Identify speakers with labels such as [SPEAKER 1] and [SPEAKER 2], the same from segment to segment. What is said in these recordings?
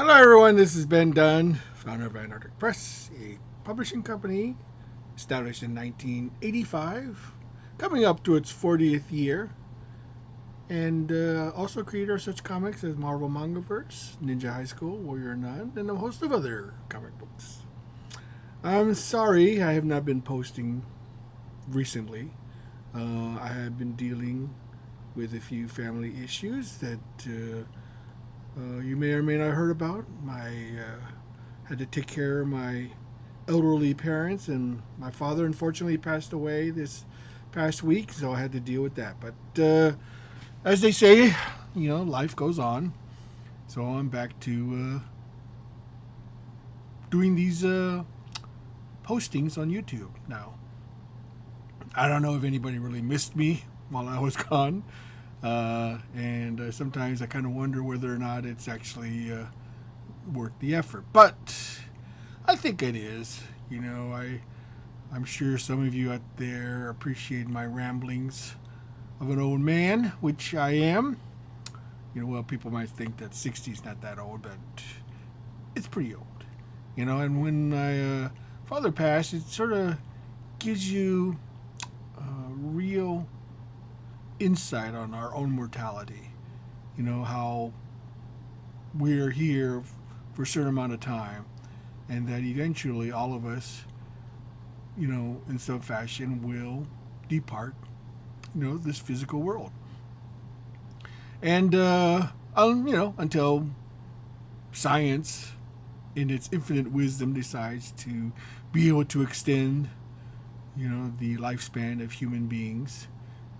[SPEAKER 1] Hello, everyone. This is Ben Dunn, founder of Antarctic Press, a publishing company established in 1985, coming up to its 40th year, and also creator of such comics as Marvel Mangaverse, Ninja High School, Warrior Nun, and a host of other comic books. I'm sorry I have not been posting recently. I have been dealing with a few family issues that you may or may not have heard about. I had to take care of my elderly parents, and my father unfortunately passed away this past week, so I had to deal with that. But as they say, life goes on. So I'm back to doing these postings on YouTube now. I don't know if anybody really missed me while I was gone. And sometimes I kind of wonder whether or not it's actually worth the effort. But I think it is. I'm sure some of you out there appreciate my ramblings of an old man, which I am. People might think that 60 is not that old, but it's pretty old. And when my father passed, it sort of gives you real insight on our own mortality. How we're here for a certain amount of time, and that eventually all of us, in some fashion, will depart, this physical world. And, until science, in its infinite wisdom, decides to be able to extend, the lifespan of human beings.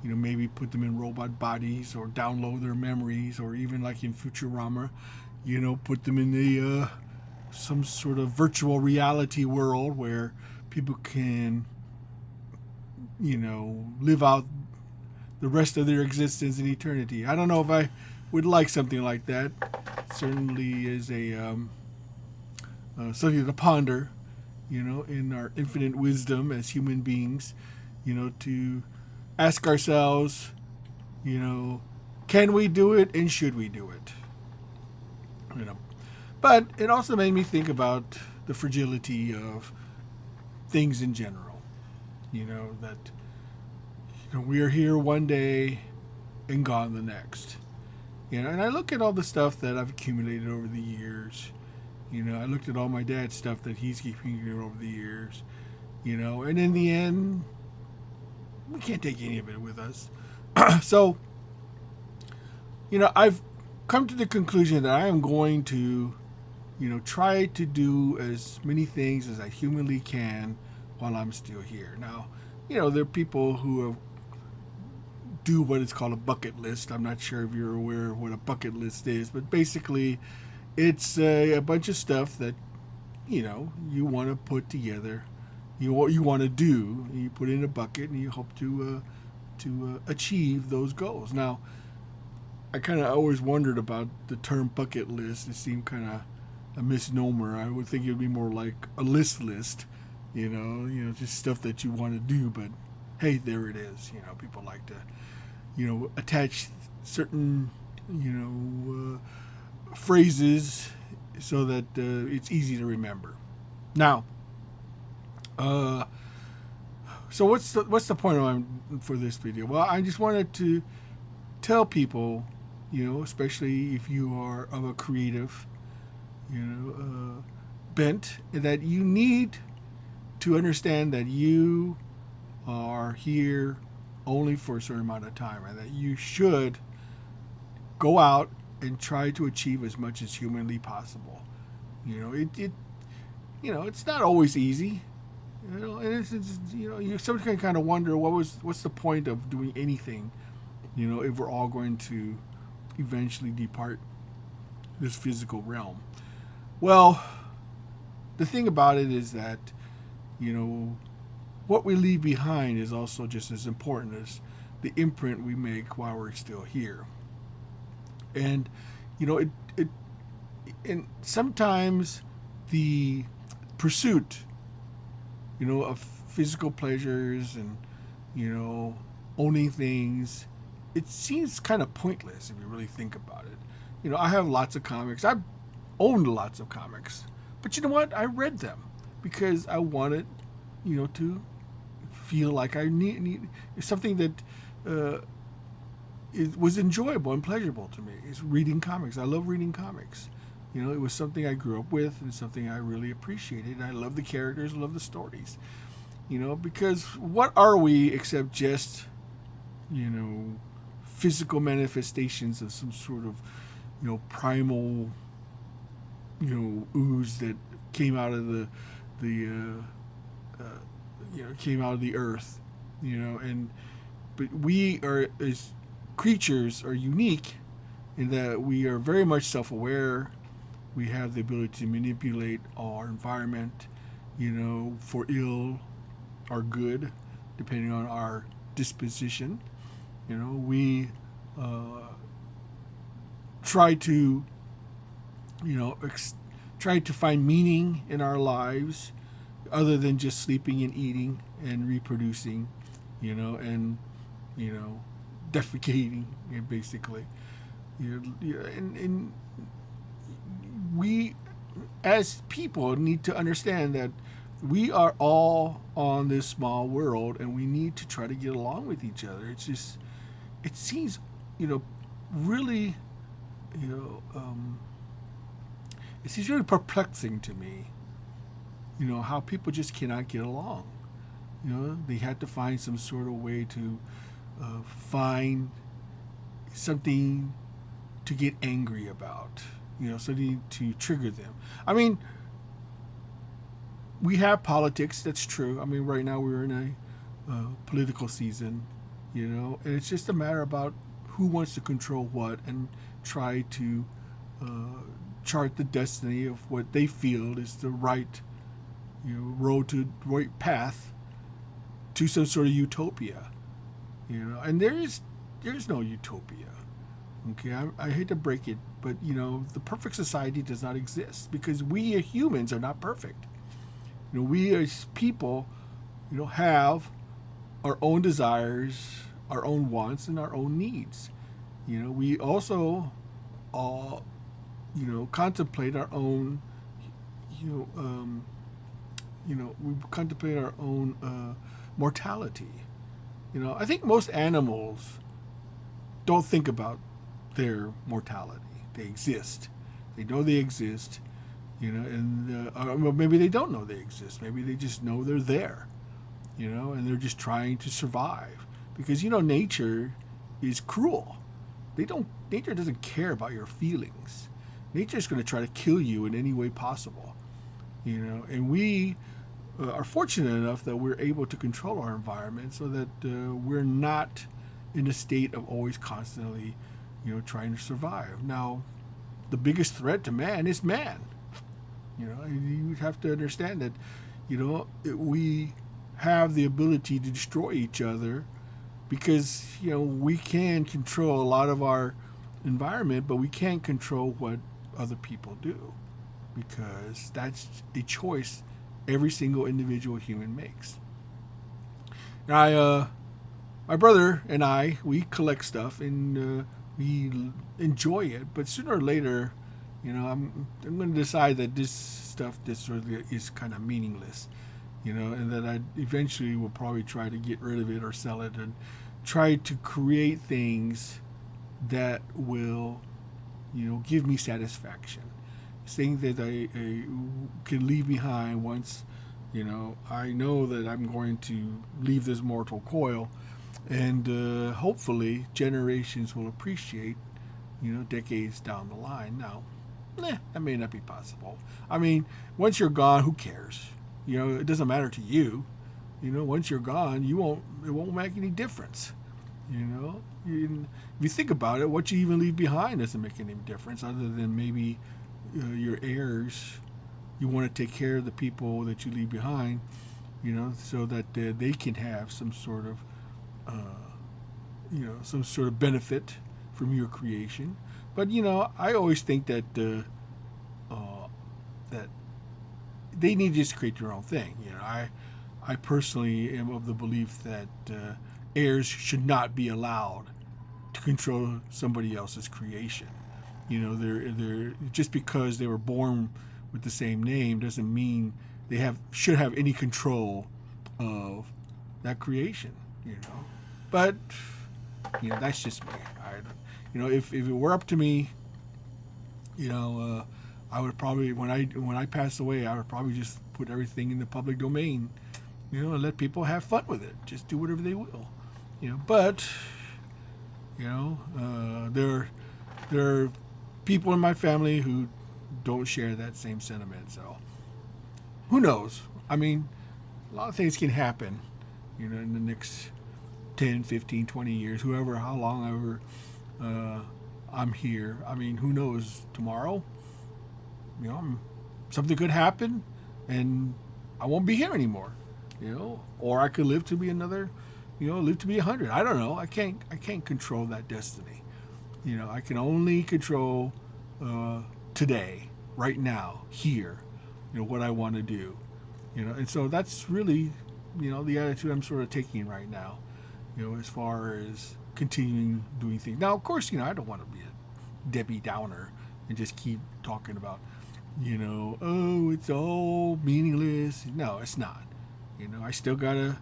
[SPEAKER 1] Maybe put them in robot bodies or download their memories, or even like in Futurama, put them in the some sort of virtual reality world where people can, live out the rest of their existence in eternity. I don't know if I would like something like that. It certainly is a something to ponder, in our infinite wisdom as human beings, to ask ourselves, can we do it and should we do it? But it also made me think about the fragility of things in general. That we are here one day and gone the next. And I look at all the stuff that I've accumulated over the years. I looked at all my dad's stuff that he's accumulated over the years. And in the end, we can't take any of it with us. So, I've come to the conclusion that I am going to, try to do as many things as I humanly can while I'm still here. Now, there are people who do what is called a bucket list. I'm not sure if you're aware of what a bucket list is, but basically, it's a bunch of stuff that, you want to put together. What you want to do, you put it in a bucket, and you hope to achieve those goals. Now, I kind of always wondered about the term bucket list. It seemed kind of a misnomer. I would think it would be more like a list, just stuff that you want to do. But hey, there it is. People like to, attach certain, phrases so that it's easy to remember. Now, so what's the point for this video? Well, I just wanted to tell people, especially if you are of a creative, bent, that you need to understand that you are here only for a certain amount of time, and that you should go out and try to achieve as much as humanly possible. It's not always easy. You sometimes can kind of wonder what's the point of doing anything, if we're all going to eventually depart this physical realm. Well, the thing about it is that, what we leave behind is also just as important as the imprint we make while we're still here. And, and sometimes the pursuit, of physical pleasures and, owning things, it seems kind of pointless if you really think about it. I have lots of comics. I've owned lots of comics, but you know what? I read them because I wanted, to feel like I need something that it was enjoyable and pleasurable to me. Is reading comics. I love reading comics. It was something I grew up with and something I really appreciated. And I love the characters, love the stories. Because what are we except just, physical manifestations of some sort of, primal, ooze that came out of the came out of the earth, but we are, as creatures, are unique in that we are very much self-aware. We have the ability to manipulate our environment, for ill or good, depending on our disposition. We try to, try to find meaning in our lives other than just sleeping and eating and reproducing, and, defecating, basically. And we, as people, need to understand that we are all on this small world, and we need to try to get along with each other. It's just, it seems, really, it seems really perplexing to me, how people just cannot get along. They had to find some sort of way to find something to get angry about, something to trigger them. I mean, we have politics, that's true. I mean, right now we're in a political season, and it's just a matter about who wants to control what and try to chart the destiny of what they feel is the right, road to the right path to some sort of utopia, and there's no utopia. Okay, I hate to break it, but the perfect society does not exist because we as humans are not perfect. We as people, have our own desires, our own wants, and our own needs. We also, contemplate our own, we contemplate our own mortality. I think most animals don't think about their mortality. They exist. They know they exist. And well, maybe they don't know they exist. Maybe they just know they're there, and they're just trying to survive. Because, nature is cruel. Nature doesn't care about your feelings. Nature's going to try to kill you in any way possible, and we are fortunate enough that we're able to control our environment so that we're not in a state of always constantly, trying to survive. Now, the biggest threat to man is man. You have to understand that, we have the ability to destroy each other because, we can control a lot of our environment, but we can't control what other people do because that's a choice every single individual human makes. Now, my brother and I, we collect stuff and we enjoy it, but sooner or later, I'm going to decide that this stuff just sort of is kind of meaningless, and that I eventually will probably try to get rid of it or sell it and try to create things that will, give me satisfaction. Things that I can leave behind once, I know that I'm going to leave this mortal coil, and hopefully generations will appreciate, decades down the line. Now, that may not be possible. I mean, once you're gone, who cares? It doesn't matter to you. Once you're gone, it won't make any difference. If you think about it, what you even leave behind doesn't make any difference other than maybe your heirs. You want to take care of the people that you leave behind, so that they can have some sort of, benefit from your creation. But I always think that that they need to just create their own thing. I personally am of the belief that heirs should not be allowed to control somebody else's creation. They're just because they were born with the same name doesn't mean they should have any control of that creation. But that's just me. If it were up to me, I would probably when I pass away, I would probably just put everything in the public domain, and let people have fun with it. Just do whatever they will, But there are people in my family who don't share that same sentiment. So who knows? I mean, a lot of things can happen, in the next 10, 15, 20 years, how long ever I'm here. I mean, who knows? Tomorrow, something could happen and I won't be here anymore, or I could live to be live to be 100. I don't know. I can't control that destiny. I can only control today, right now, here, what I want to do, and so that's really, the attitude I'm sort of taking right now, as far as continuing doing things. Now, of course, I don't want to be a Debbie Downer and just keep talking about, oh, it's all meaningless. No, it's not. I still gotta,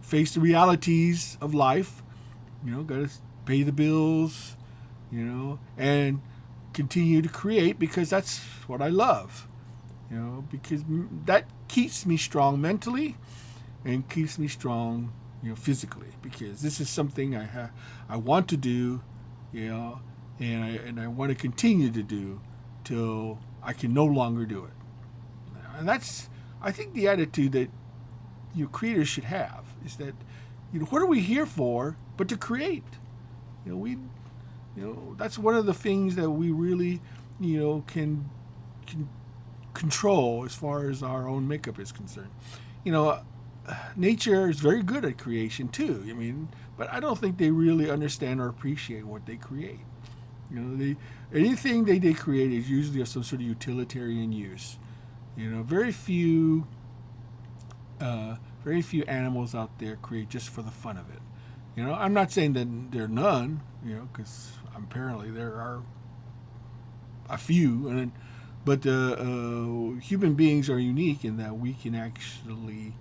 [SPEAKER 1] face the realities of life. Gotta pay the bills, and continue to create because that's what I love. Because that keeps me strong mentally and keeps me strong, physically. Because this is something I want to do, and I want to continue to do till I can no longer do it. And that's, I think, the attitude that creators should have is that, what are we here for but to create? That's one of the things that we really, can control as far as our own makeup is concerned. Nature is very good at creation too. But I don't think they really understand or appreciate what they create. Anything they create is usually of some sort of utilitarian use. Very few animals out there create just for the fun of it. I'm not saying that there are none, because apparently there are a few, but human beings are unique in that we can actually,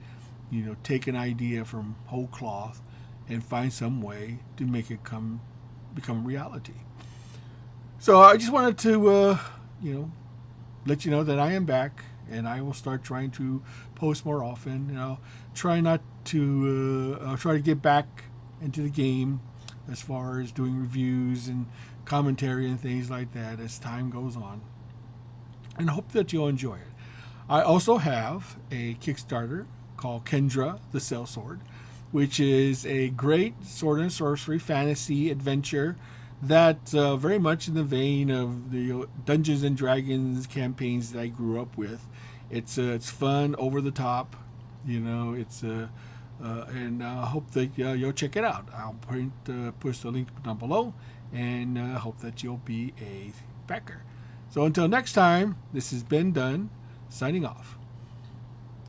[SPEAKER 1] take an idea from whole cloth and find some way to make it become reality. So I just wanted to, let you know that I am back, and I will start trying to post more often. I'll try to get back into the game as far as doing reviews and commentary and things like that as time goes on. And I hope that you'll enjoy it. I also have a Kickstarter called Kendra the Sellsword, which is a great sword and sorcery fantasy adventure that very much in the vein of the Dungeons and Dragons campaigns that I grew up with. It's fun, over the top, and I hope that you'll check it out. I'll push the link down below, and hope that you'll be a backer. So until next time, this is Ben Dunn, signing off.